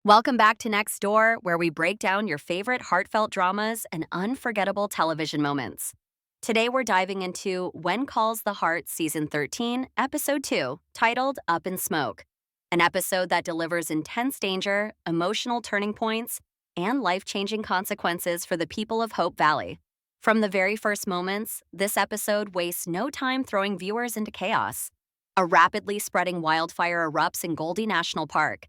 Welcome back to Nextdoor, where we break down your favorite heartfelt dramas and unforgettable television moments. Today we're diving into When Calls the Heart Season 13, Episode 2, titled Up in Smoke, an episode that delivers intense danger, emotional turning points, and life-changing consequences for the people of Hope Valley. From the very first moments, this episode wastes no time throwing viewers into chaos. A rapidly spreading wildfire erupts in Goldie National Park,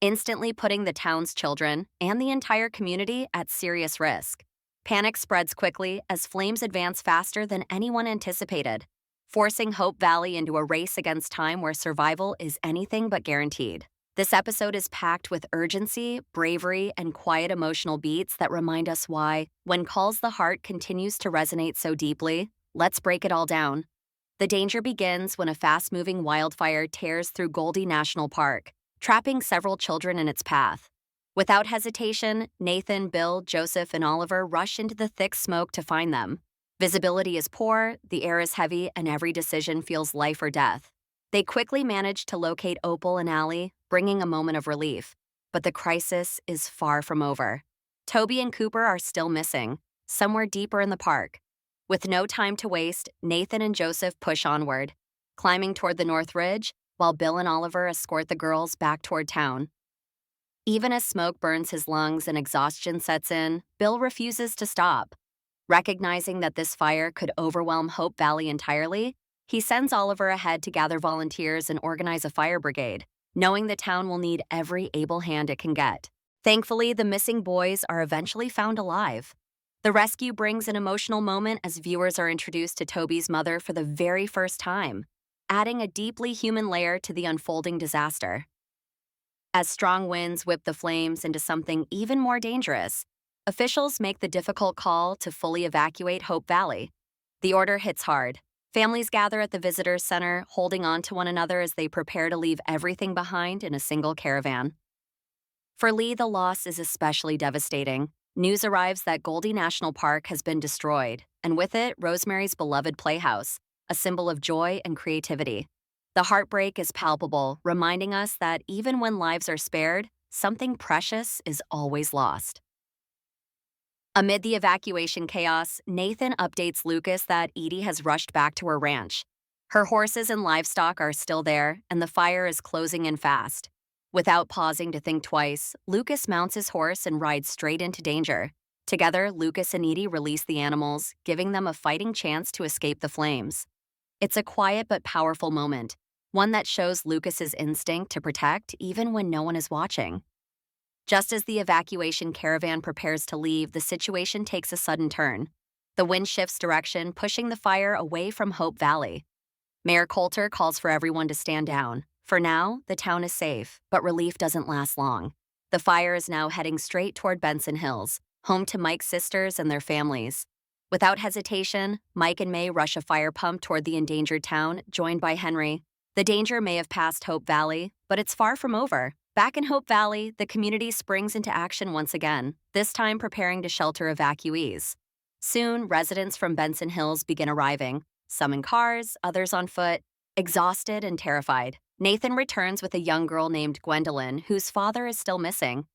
instantly putting the town's children and the entire community at serious risk. Panic spreads quickly as flames advance faster than anyone anticipated, forcing Hope Valley into a race against time where survival is anything but guaranteed. This episode is packed with urgency, bravery, and quiet emotional beats that remind us why, when Calls the Heart continues to resonate so deeply. Let's break it all down. The danger begins when a fast-moving wildfire tears through Goldie National Park, trapping several children in its path. Without hesitation, Nathan, Bill, Joseph, and Oliver rush into the thick smoke to find them. Visibility is poor, the air is heavy, and every decision feels life or death. They quickly manage to locate Opal and Allie, bringing a moment of relief. But the crisis is far from over. Toby and Cooper are still missing, somewhere deeper in the park. With no time to waste, Nathan and Joseph push onward, climbing toward the North Ridge, while Bill and Oliver escort the girls back toward town. Even as smoke burns his lungs and exhaustion sets in, Bill refuses to stop. Recognizing that this fire could overwhelm Hope Valley entirely, he sends Oliver ahead to gather volunteers and organize a fire brigade, knowing the town will need every able hand it can get. Thankfully, the missing boys are eventually found alive. The rescue brings an emotional moment as viewers are introduced to Toby's mother for the very first time, adding a deeply human layer to the unfolding disaster. As strong winds whip the flames into something even more dangerous, officials make the difficult call to fully evacuate Hope Valley. The order hits hard. Families gather at the visitor center, holding on to one another as they prepare to leave everything behind in a single caravan. For Lee, the loss is especially devastating. News arrives that Goldie National Park has been destroyed, and with it, Rosemary's beloved playhouse, a symbol of joy and creativity. The heartbreak is palpable, reminding us that even when lives are spared, something precious is always lost. Amid the evacuation chaos, Nathan updates Lucas that Edie has rushed back to her ranch. Her horses and livestock are still there, and the fire is closing in fast. Without pausing to think twice, Lucas mounts his horse and rides straight into danger. Together, Lucas and Edie release the animals, giving them a fighting chance to escape the flames. It's a quiet but powerful moment, one that shows Lucas's instinct to protect even when no one is watching. Just as the evacuation caravan prepares to leave, the situation takes a sudden turn. The wind shifts direction, pushing the fire away from Hope Valley. Mayor Coulter calls for everyone to stand down. For now, the town is safe, but relief doesn't last long. The fire is now heading straight toward Benson Hills, home to Mike's sisters and their families. Without hesitation, Mike and May rush a fire pump toward the endangered town, joined by Henry. The danger may have passed Hope Valley, but it's far from over. Back in Hope Valley, the community springs into action once again, this time preparing to shelter evacuees. Soon, residents from Benson Hills begin arriving, some in cars, others on foot, exhausted and terrified. Nathan returns with a young girl named Gwendolyn, whose father is still missing.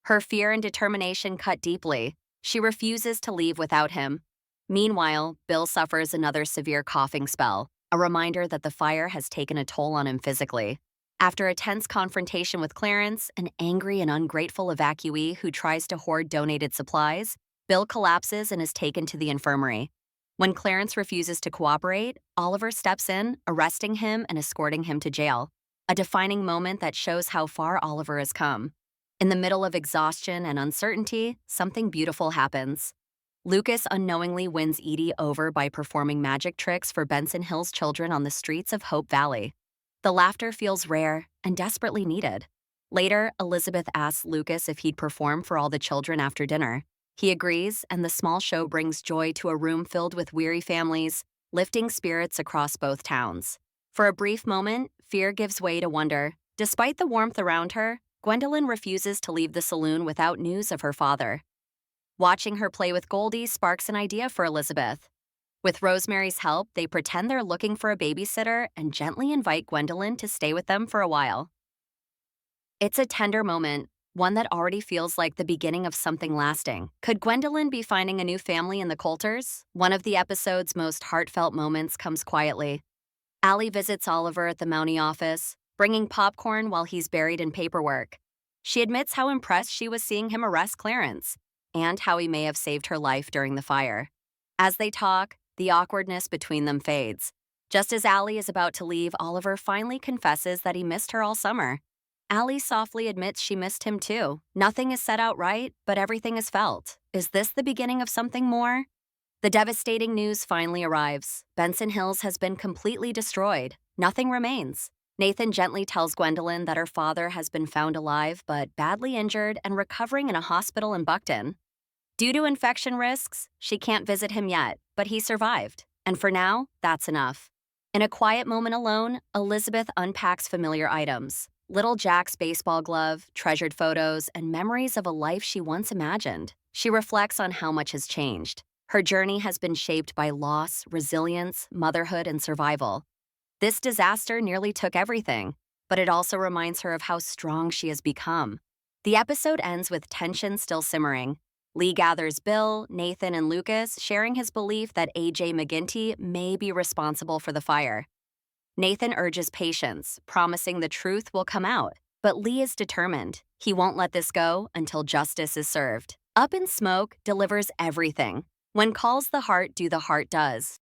Her fear and determination cut deeply. She refuses to leave without him. Meanwhile, Bill suffers another severe coughing spell, a reminder that the fire has taken a toll on him physically. After a tense confrontation with Clarence, an angry and ungrateful evacuee who tries to hoard donated supplies, Bill collapses and is taken to the infirmary. When Clarence refuses to cooperate, Oliver steps in, arresting him and escorting him to jail, a defining moment that shows how far Oliver has come. In the middle of exhaustion and uncertainty, something beautiful happens. Lucas unknowingly wins Edie over by performing magic tricks for Benson Hills children on the streets of Hope Valley. The laughter feels rare and desperately needed. Later, Elizabeth asks Lucas if he'd perform for all the children after dinner. He agrees, and the small show brings joy to a room filled with weary families, lifting spirits across both towns. For a brief moment, fear gives way to wonder. Despite the warmth around her, Gwendolyn refuses to leave the saloon without news of her father. Watching her play with Goldie sparks an idea for Elizabeth. With Rosemary's help, they pretend they're looking for a babysitter and gently invite Gwendolyn to stay with them for a while. It's a tender moment, one that already feels like the beginning of something lasting. Could Gwendolyn be finding a new family in the Coulters? One of the episode's most heartfelt moments comes quietly. Allie visits Oliver at the Mountie office, bringing popcorn while he's buried in paperwork. She admits how impressed she was seeing him arrest Clarence, and how he may have saved her life during the fire. As they talk, the awkwardness between them fades. Just as Allie is about to leave, Oliver finally confesses that he missed her all summer. Allie softly admits she missed him too. Nothing is said outright, but everything is felt. Is this the beginning of something more? The devastating news finally arrives. Benson Hills has been completely destroyed. Nothing remains. Nathan gently tells Gwendolyn that her father has been found alive but badly injured and recovering in a hospital in Buckton. Due to infection risks, she can't visit him yet, but he survived. And for now, that's enough. In a quiet moment alone, Elizabeth unpacks familiar items. Little Jack's baseball glove, treasured photos, and memories of a life she once imagined. She reflects on how much has changed. Her journey has been shaped by loss, resilience, motherhood, and survival. This disaster nearly took everything, but it also reminds her of how strong she has become. The episode ends with tension still simmering. Lee gathers Bill, Nathan, and Lucas, sharing his belief that A.J. McGinty may be responsible for the fire. Nathan urges patience, promising the truth will come out. But Lee is determined. He won't let this go until justice is served. Up in Smoke delivers everything. When calls the heart do the heart does.